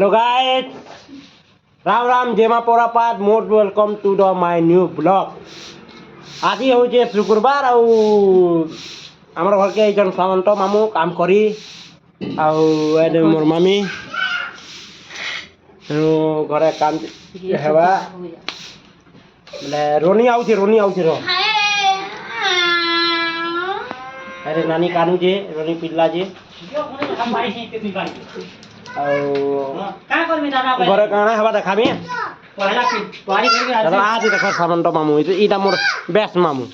Hello guys, Ram Ram Jema Porapat, most welcome to my new vlog. Aji hoje शुक्रवार आउ हमर घर के जन सामंत मामू काम करी आउ एदे मोर मामी घरे काम हेबा ले रोनी आउछे रो अरे नानी कानू जे रोनी पिल्ला जे घरे काना हेबा देखाबी आज देख सामंत मामू इटा मोर बेस्ट मामू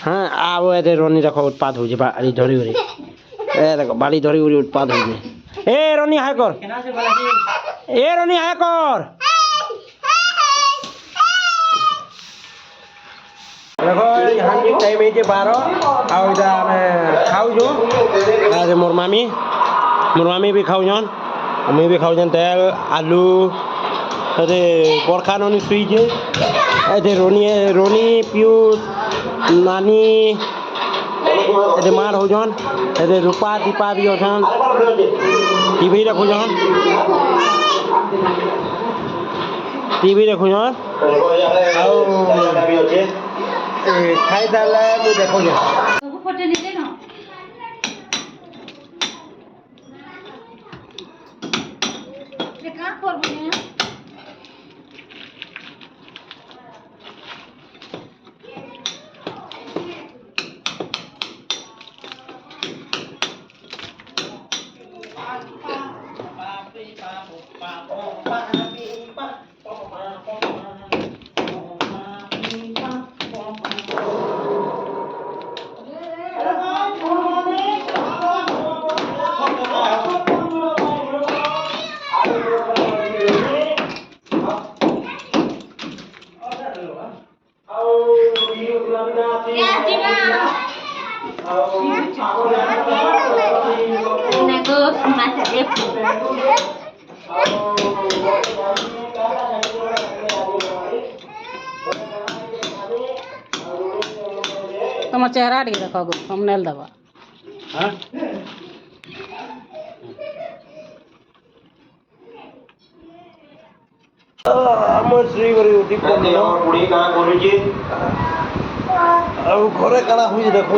हाँ अब ये रोनी देखो उत्पाद हो बाड़ी धरी उरी ए देखो बाड़ी धरी उरी उत्पाद हो ए रोनी हाय कर ए रोनी हाय कर देखो यहाँ की टाइम है 12 आउ इधर मैं खाऊ जो आज मोर मामी भी खाऊ जन मैं भी खाऊ जन तेल आलू अरे बरखा ननी सुई जे अरे रोनी पीयूष नानी अरे मार हो जन अरे रूपा दीपा भी होन टीवी रखो जन खाई डाले मुझे देखो जन तुम चेहरा टी देखो थंबनेल दबा আমার শ্রী করে উঠি পুড়ি কানা করুছি ଆଉ ଘରେ କାଣା ହଉଛି ଦେଖ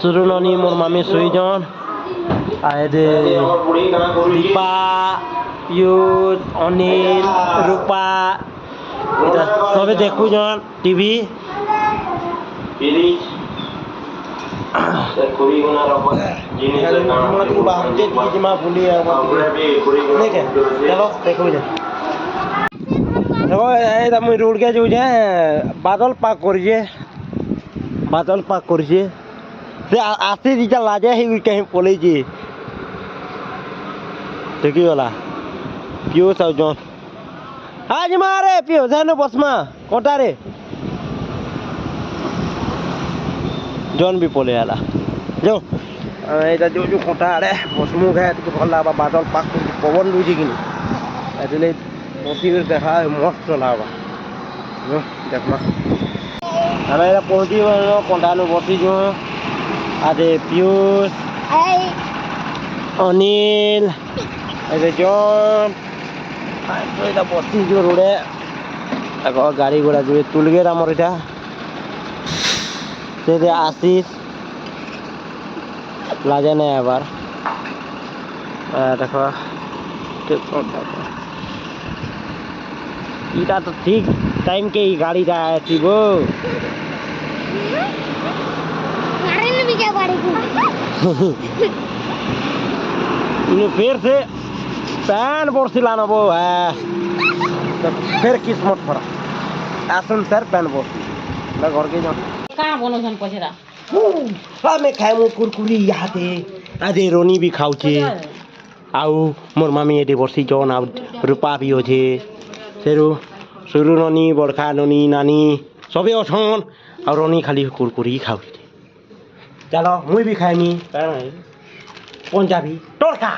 ସୁରୁନନି ମୋର ମାମି ଶୋଇଛନ୍ ଆରେ ଦୀପା ପିୟୁଷ ଅନିଲ ରୂପା ଏଟା ସବେ ଦେଖୁଛନ୍ ଟିଭି देखो मुई रोड के जो बादल पाक कर आसे दीटा लाजे ही कहीं पलि देखी गला पीयूष आ जन आज मारे पीयूष है बसमा कटा रे जन भी पलि आला जो यहाँ जो जो कटा आड़े बसमु है भल लगा बादल पाक पवन लुची कि बसी देखा मस्त लगा देखना आम यहाँ पहुँची कंटा बसी जो आज पीयूष अनिल जन बसी जो रोडे गाड़ी घोड़ा जो तुलगेर आमर इटा आशीष लाजे ना एबार देखो इटा तो ठीक टाइम के ही गाड़ी रहा थी वो फिर से पैन बोर्सी लाना वो है तो फिर किस्मत फरा आसन सर पैन बोर्सी मैं घर के जाऊँ कहाँ बोलो जन पछरा हाँ मैं खाए मु कुरकुरी यहाँ थे आधे रोनी भी खाऊ छे आउ मोर मामी ये बोर्सी जौन आउ रूपा भी हो छे तेरू सुरु ननी बरखा ननी नानी सबे अछन और रोनी खाली कुरकुरी खाऊ चलो मुई भी खाएनी पंजाबी तड़का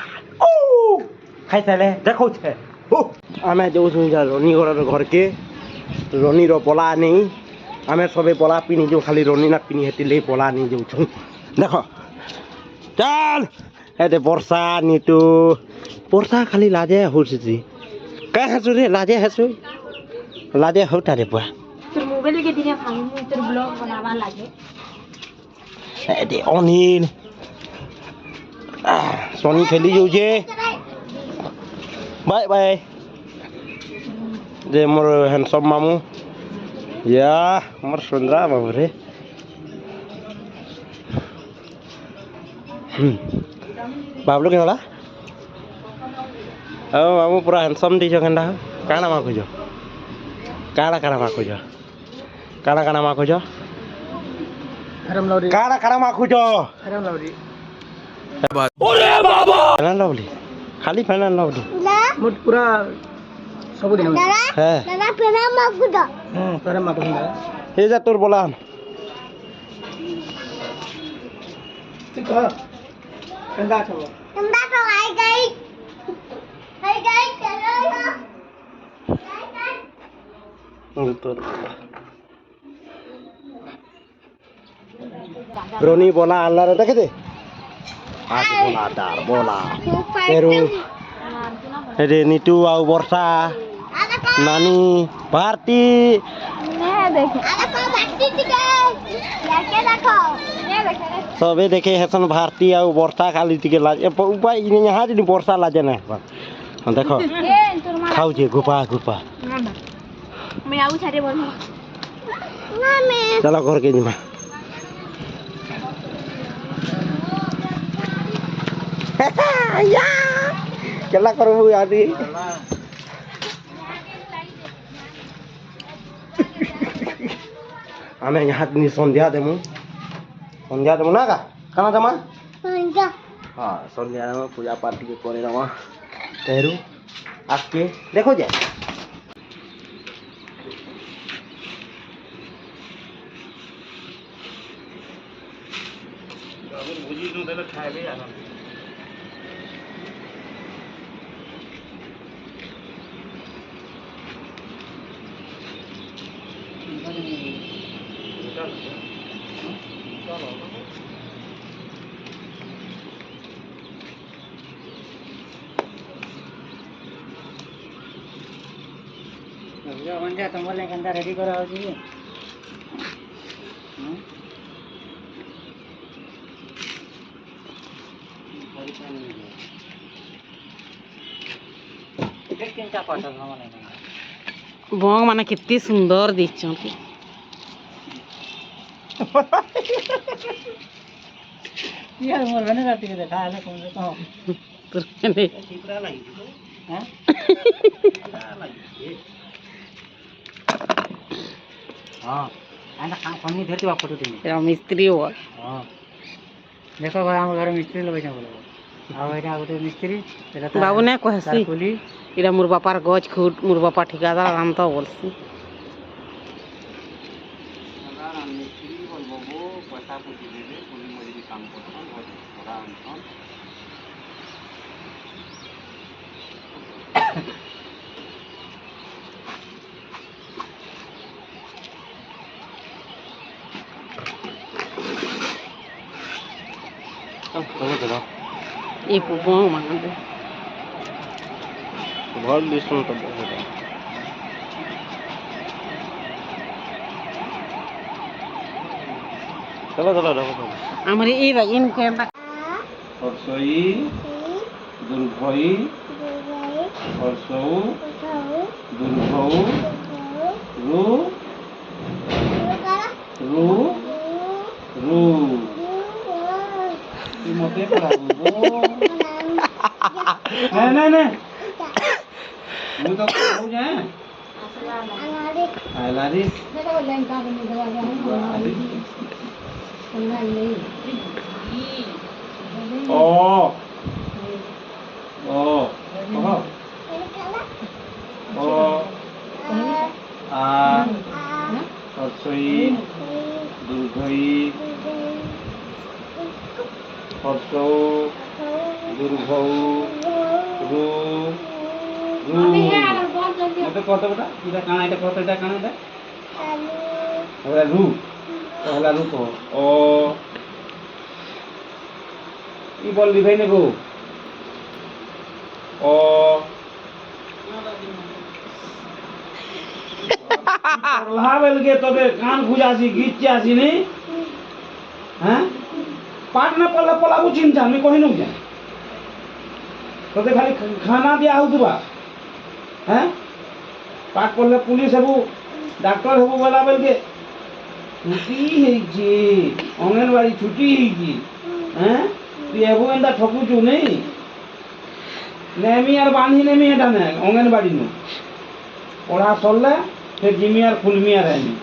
खाई सारे देखो छे आम जो रोनी घर के रोनी रो पला नहीं आम सबे पला पिनी जो खाली रोनी ना पिनी हेती ले पला नहीं जो देख चल दे वर्षा नीतू वर्षा खाली लाजे होसी काय हसु रे लाजे होता रे बुआ তোর মোবাইলে কে দিনে ভাঙি মুই তোর ব্লগ বানাবা লাগে दे अनिल सोनी खेली जाऊे bye by J more handsome मामू या मोर सुंदरा बाबू रे बाबलू के होला ओ मामू पूरा हैंडसम दीजो केंदा काना मा खोजो काना मा खोजो काना मा खोजो काना मा खोजो ओरे बाबा फाइनल लवली खाली फाइनल लवली मोट पूरा सब दिन है দাদা পেনা মাগু দা तोरे मा को हे जा तोर बोला ठीक है कंदा छो তোমরা তো আই গাই চলো तोर रोनी बोला अल्लाह रे देखे दे आज बोला दार बोला तेरू रे नीतू आउ वर्षा नानी भारती सबे देखे हेसन भारती आउ वर्षा खाली टिके लाज उपाय यहाँ जी वर्षा लाजे ना देखो खाऊ जे गुपा मैं आऊ छारे बोल ना मैं चलो घर के जिमा या केला करबू आदि आमे यहाँ दिन संध्या देमु ना का खाना जमा हाँ संध्या में पूजा पाठ के करे रमा तेरू आके देखो जे बुझी नु देले खाइबे आनंद मंजा तुम बोले कंदा रेडी करा हो जी बंग माने कितनी सुंदर दिखछन यार मोर बने राती के देखा है कौन से कहो तुरने चिपरा लगी हैं हां आना काम कमी देती बा फोटो देनी तेरा मिस्त्री हो हां देखो घर हम घर मिस्त्री लोग जा बोलो आउ एटा गोटे मिस्त्री तेरा बाबू ने कहसी कुली इरा मोर बापार गज खुट मोर बापा ठिकादार हम तो बोलसी मिस्त्री बोलबो पैसा पूछी देबे कुली मजदूरी काम करतो थोड़ा हमसन चलो ये बंग माने बहुत दिसुन तो चलो हमारे ये इनके परसोई दुर्भई परसौ दुर्भौ रु रु रु मते पढ़ाबो नहीं मैं तो कहू जाए आलारी ओ ओ ओ आ परसोई दुर्घई परसौ दुर्भौ रु रु मते कहत बेटा इटा काना इटा कहत इटा काना इटा होला रु को ओ কি বললি ভাই নেগো ও পড়লা বেলকে তবে কান খুঁজাছি গিচ্ছে আসিনি হ্যাঁ পাট না পড়লে পলাবো চিন্তা আমি কহি নু যা তোদের খালি খানা দিয়া হউতবা হ্যাঁ পাট পড়লে পুলিশ হেবু ডাক্তার হেবু বেলা বেলকে ছুটি হয়েছে অঙ্গনবাড়ি ছুটি হয়েছে হ্যাঁ তুই এবু এন্দা ঠকুছু নেই নেমি আর বাঁধি নেমি এটা নে অঙ্গনবাড়ি নু পড়া সরলে ফের জিমি আর ফুলমি আর এমি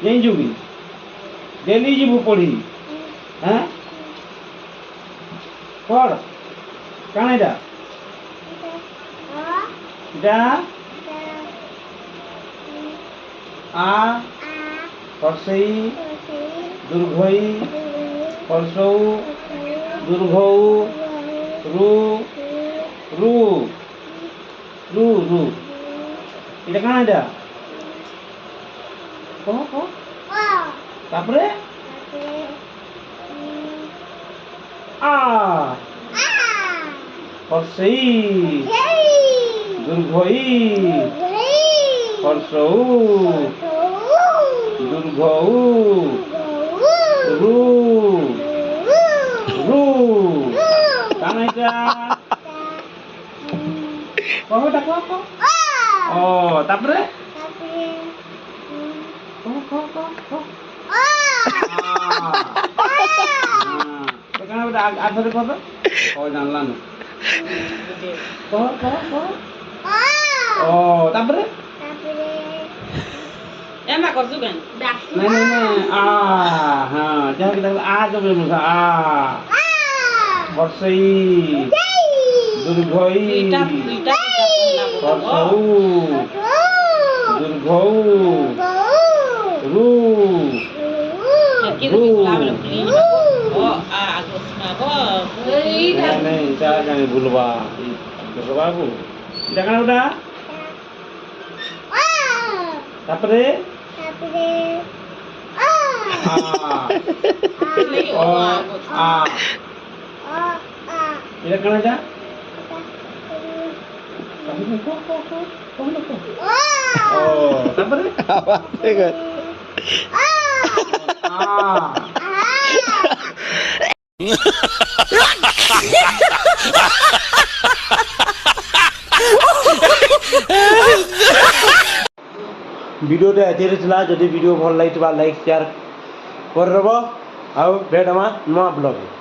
জানিছু কি ডেলি যাবু পড়ি হ্যাঁ পড় কাণ এটা এটা আ হর্ষই দুর্ঘই হর্ষৌ দুর্ঘৌ রু রু রু রু এটা কাণ এটা কহ কহ তারপরে আ হর্ষই দুর্ঘই হর্ষৌ দুর্ঘৌ রু রু কাণ এটা কহ এটা কহ কহ ও তারপরে কহ কহ কহ কহ কেন ওটা আঠারে কবে ও জানলাম কহ কহ কহ ও তারপরে এমা করছু কেন নাই নাই নাই আ হ্যাঁ যাও কি দেখো আ যাবে মুখা আ বর্ষই দুর্ঘই হর্ষৌ দুর্ঘৌ রু রু নাই যা জানি ভুলবা বাবু এটা কেন ওটা তারপরে এটা কেন এটা ও তারপরে ভিডিওটা এতে ଥିଲା যদি ভিডিও ଭଲ ଲାଗିଥିବା ଲାଇକ୍ ସେୟାର କରିଦେବ ଆଉ ଭେଟ ମା ନୂଆ ବ୍ଲଗ୍